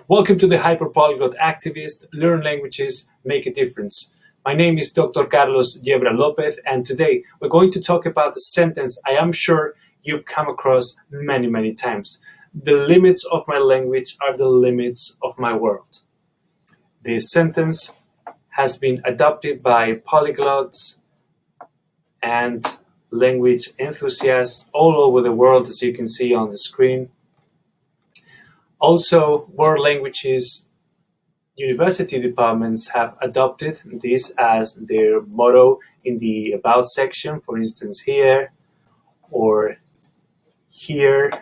Welcome to the Hyperpolyglot Activist, Learn Languages, Make a Difference. My name is Dr. Carlos Yebra Lopez, and today we're going to talk about a sentence I am sure you've come across many times. The limits of my language are the limits of my world. This sentence has been adopted by polyglots and language enthusiasts all over the world, as you can see on the screen. Also, world languages university departments have adopted this as their motto in the About section, for instance here or here.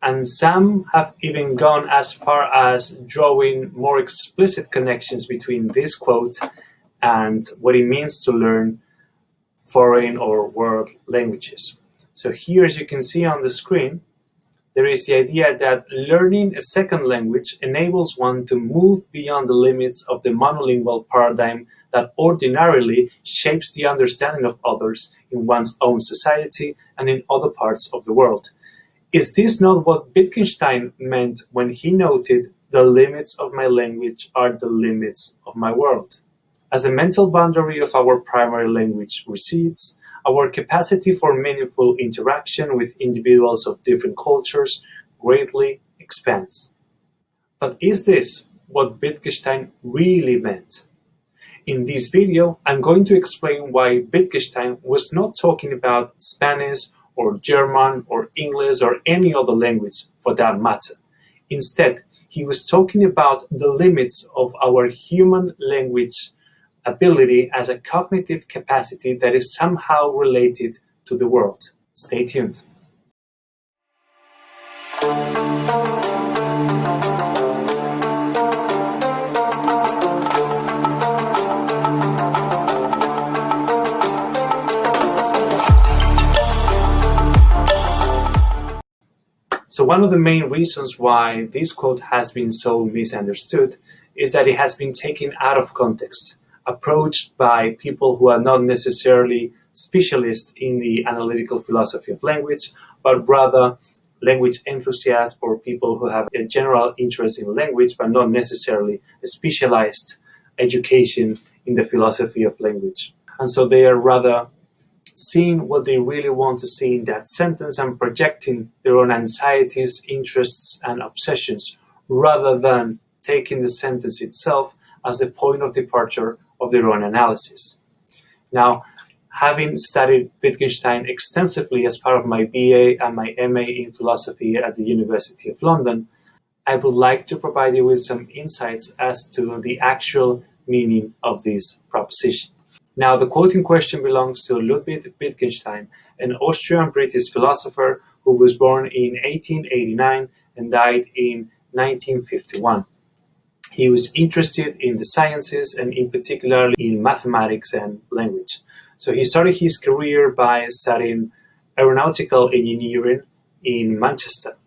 And some have even gone as far as drawing more explicit connections between this quote and what it means to learn foreign or world languages. So here, as you can see on the screen, there is the idea that learning a second language enables one to move beyond the limits of the monolingual paradigm that ordinarily shapes the understanding of others in one's own society and in other parts of the world. Is this not what Wittgenstein meant when he noted, "The limits of my language are the limits of my world"? As the mental boundary of our primary language recedes, our capacity for meaningful interaction with individuals of different cultures greatly expands. But is this what Wittgenstein really meant? In this video, I'm going to explain why Wittgenstein was not talking about Spanish or German or English or any other language for that matter. Instead, he was talking about the limits of our human language ability as a cognitive capacity that is somehow related to the world. Stay tuned. So one of the main reasons why this quote has been so misunderstood is that it has been taken out of context, approached by people who are not necessarily specialists in the analytical philosophy of language, but rather language enthusiasts or people who have a general interest in language, but not necessarily a specialized education in the philosophy of language. And so they are rather seeing what they really want to see in that sentence and projecting their own anxieties, interests, and obsessions, rather than taking the sentence itself as the point of departure of their own analysis. Now, having studied Wittgenstein extensively as part of my BA and my MA in philosophy at the University of London, I would like to provide you with some insights as to the actual meaning of this proposition. Now, the quote in question belongs to Ludwig Wittgenstein, an Austrian-British philosopher who was born in 1889 and died in 1951. He was interested in the sciences and in particular in mathematics and language. So he started his career by studying aeronautical engineering in Manchester.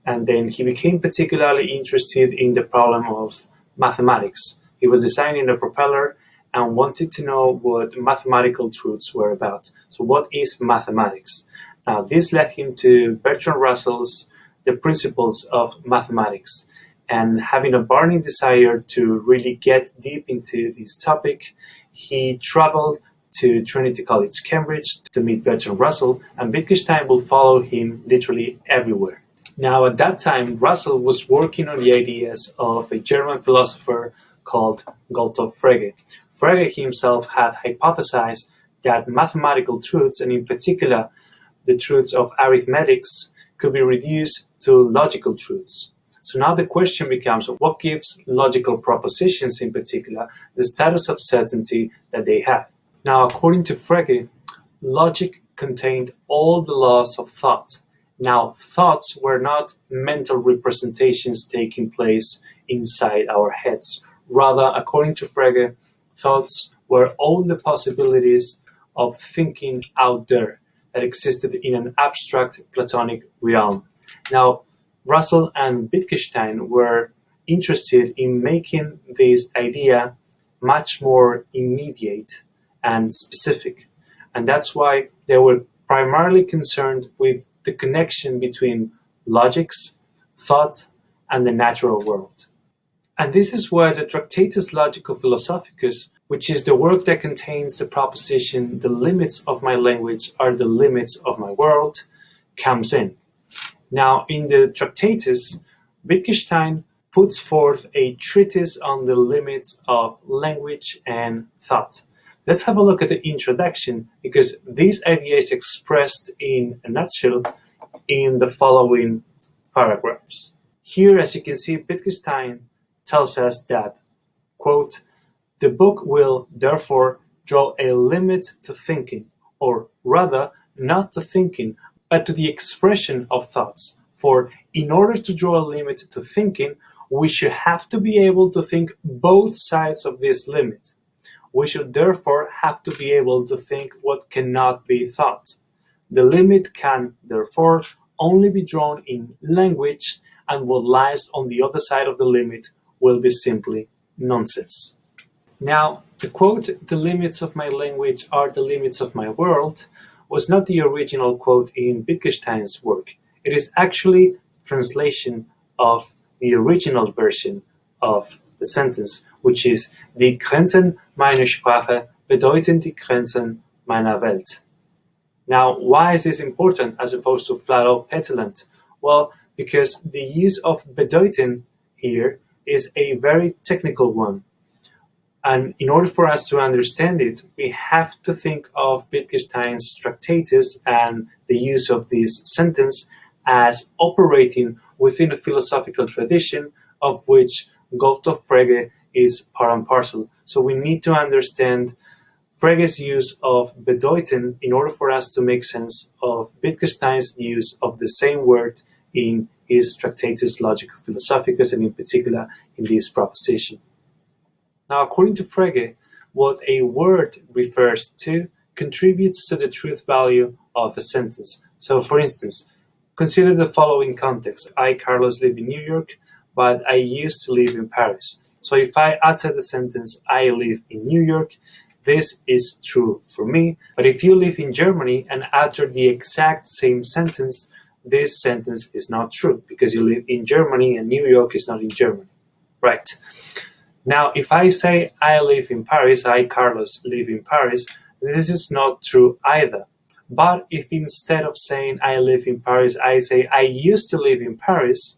And then he became particularly interested in the problem of mathematics. He was designing a propeller and wanted to know what mathematical truths were about. So what is mathematics? Now, this led him to Bertrand Russell's The Principles of Mathematics. And having a burning desire to really get deep into this topic, he traveled to Trinity College, Cambridge to meet Bertrand Russell, and Wittgenstein will follow him literally everywhere. Now, at that time, Russell was working on the ideas of a German philosopher called Gottlob Frege. Frege himself had hypothesized that mathematical truths, and in particular the truths of arithmetics, could be reduced to logical truths. So now the question becomes, what gives logical propositions in particular the status of certainty that they have? Now, according to Frege, logic contained all the laws of thought. Now, thoughts were not mental representations taking place inside our heads. Rather, according to Frege, thoughts were all the possibilities of thinking out there that existed in an abstract Platonic realm. Now, Russell and Wittgenstein were interested in making this idea much more immediate and specific. And that's why they were primarily concerned with the connection between logics, thought, and the natural world. And this is where the Tractatus Logico-Philosophicus, which is the work that contains the proposition "the limits of my language are the limits of my world," comes in. Now, in the Tractatus, Wittgenstein puts forth a treatise on the limits of language and thought. Let's have a look at the introduction, because this idea is expressed in a nutshell in the following paragraphs. Here, as you can see, Wittgenstein tells us that, quote, "The book will therefore draw a limit to thinking, or rather, not to thinking, but to the expression of thoughts. For in order to draw a limit to thinking, we should have to be able to think both sides of this limit. We should therefore have to be able to think what cannot be thought. The limit can, therefore, only be drawn in language, and what lies on the other side of the limit will be simply nonsense." Now, the quote, "The limits of my language are the limits of my world," was not the original quote in Wittgenstein's work. It is actually translation of the original version of the sentence, which is "Die Grenzen meiner Sprache bedeuten die Grenzen meiner Welt." Now, why is this important as opposed to flat out petulant? Well, because the use of bedeuten here is a very technical one. And in order for us to understand it, we have to think of Wittgenstein's Tractatus and the use of this sentence as operating within a philosophical tradition of which Gottlob Frege is part and parcel. So we need to understand Frege's use of bedeuten in order for us to make sense of Wittgenstein's use of the same word in his Tractatus Logico-Philosophicus, and in particular in this proposition. Now, according to Frege, what a word refers to contributes to the truth value of a sentence. So, for instance, consider the following context. I, Carlos, live in New York, but I used to live in Paris. So if I utter the sentence, I live in New York, this is true for me. But if you live in Germany and utter the exact same sentence, this sentence is not true, because you live in Germany and New York is not in Germany, right? Now, if I say I live in Paris, I, Carlos, live in Paris, this is not true either. But if instead of saying I live in Paris, I say I used to live in Paris,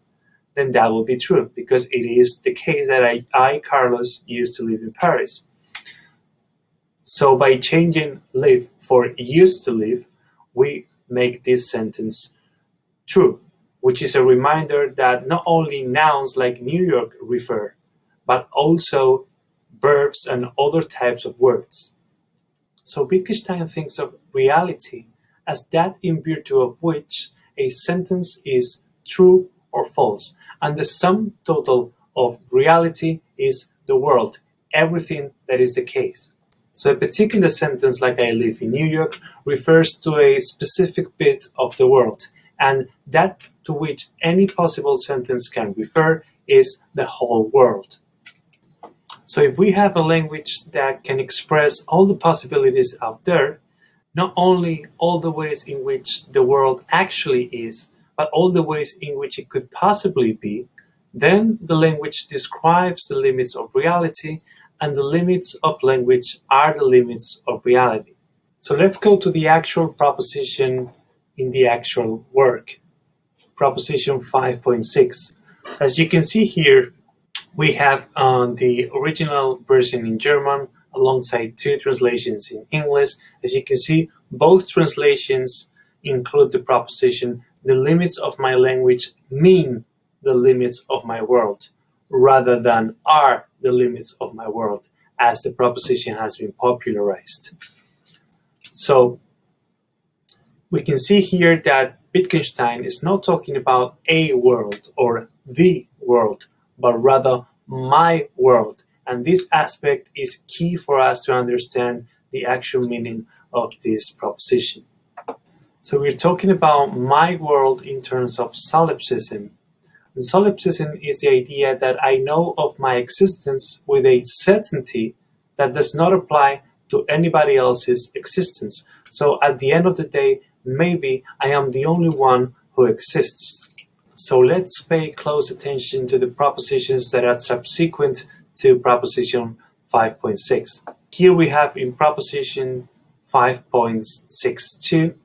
then that will be true, because it is the case that I, Carlos, used to live in Paris. So by changing live for used to live, we make this sentence true, which is a reminder that not only nouns like New York refer, but also verbs and other types of words. So Wittgenstein thinks of reality as that in virtue of which a sentence is true or false, and the sum total of reality is the world, everything that is the case. So a particular sentence like I live in New York refers to a specific bit of the world, and that to which any possible sentence can refer is the whole world. So if we have a language that can express all the possibilities out there, not only all the ways in which the world actually is, but all the ways in which it could possibly be, then the language describes the limits of reality, and the limits of language are the limits of reality. So let's go to the actual proposition in the actual work, proposition 5.6. As you can see here, we have the original version in German alongside two translations in English. As you can see, both translations include the proposition, the limits of my language mean the limits of my world, rather than are the limits of my world, as the proposition has been popularized. So we can see here that Wittgenstein is not talking about a world or the world, but rather my world. And this aspect is key for us to understand the actual meaning of this proposition. So we're talking about my world in terms of solipsism. And solipsism is the idea that I know of my existence with a certainty that does not apply to anybody else's existence. So at the end of the day, maybe I am the only one who exists. So let's pay close attention to the propositions that are subsequent to proposition 5.6. Here we have in proposition 5.62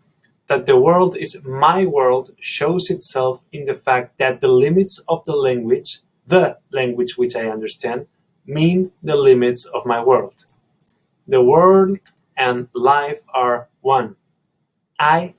that the world is my world shows itself in the fact that the limits of the language which I understand, mean the limits of my world. The world and life are one. I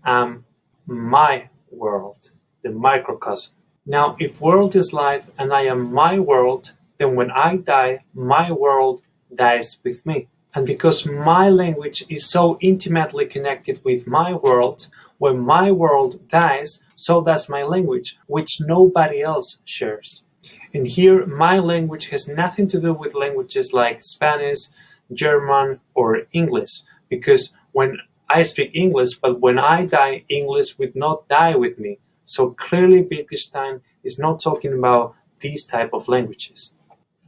am my world, the microcosm. Now, if world is life and I am my world, then when I die, my world dies with me. And because my language is so intimately connected with my world, when my world dies, so does my language, which nobody else shares. And here, my language has nothing to do with languages like Spanish, German, or English, because when I speak English, but when I die, English would not die with me. So clearly, Wittgenstein is not talking about these type of languages.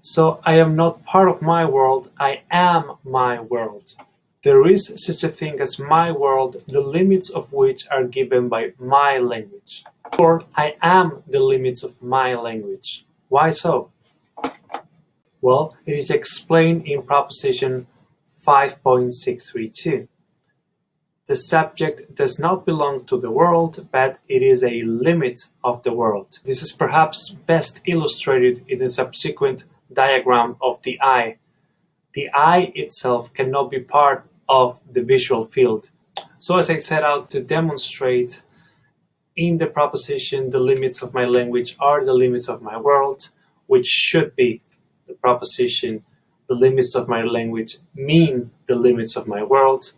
So I am not part of my world, I am my world. There is such a thing as my world, the limits of which are given by my language. Or I am the limits of my language. Why so? Well, it is explained in proposition 5.632. The subject does not belong to the world, but it is a limit of the world. This is perhaps best illustrated in the subsequent diagram of the eye. The eye itself cannot be part of the visual field. So as I set out to demonstrate in the proposition, the limits of my language are the limits of my world, which should be the proposition, the limits of my language mean the limits of my world.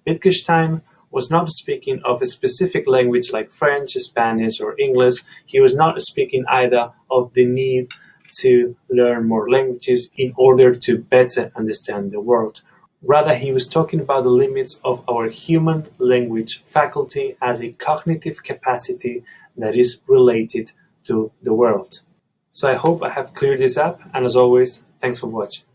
Wittgenstein was not speaking of a specific language like French, Spanish, or English. He was not speaking either of the need to learn more languages in order to better understand the world. Rather, he was talking about the limits of our human language faculty as a cognitive capacity that is related to the world. So I hope I have cleared this up, and as always, thanks for watching.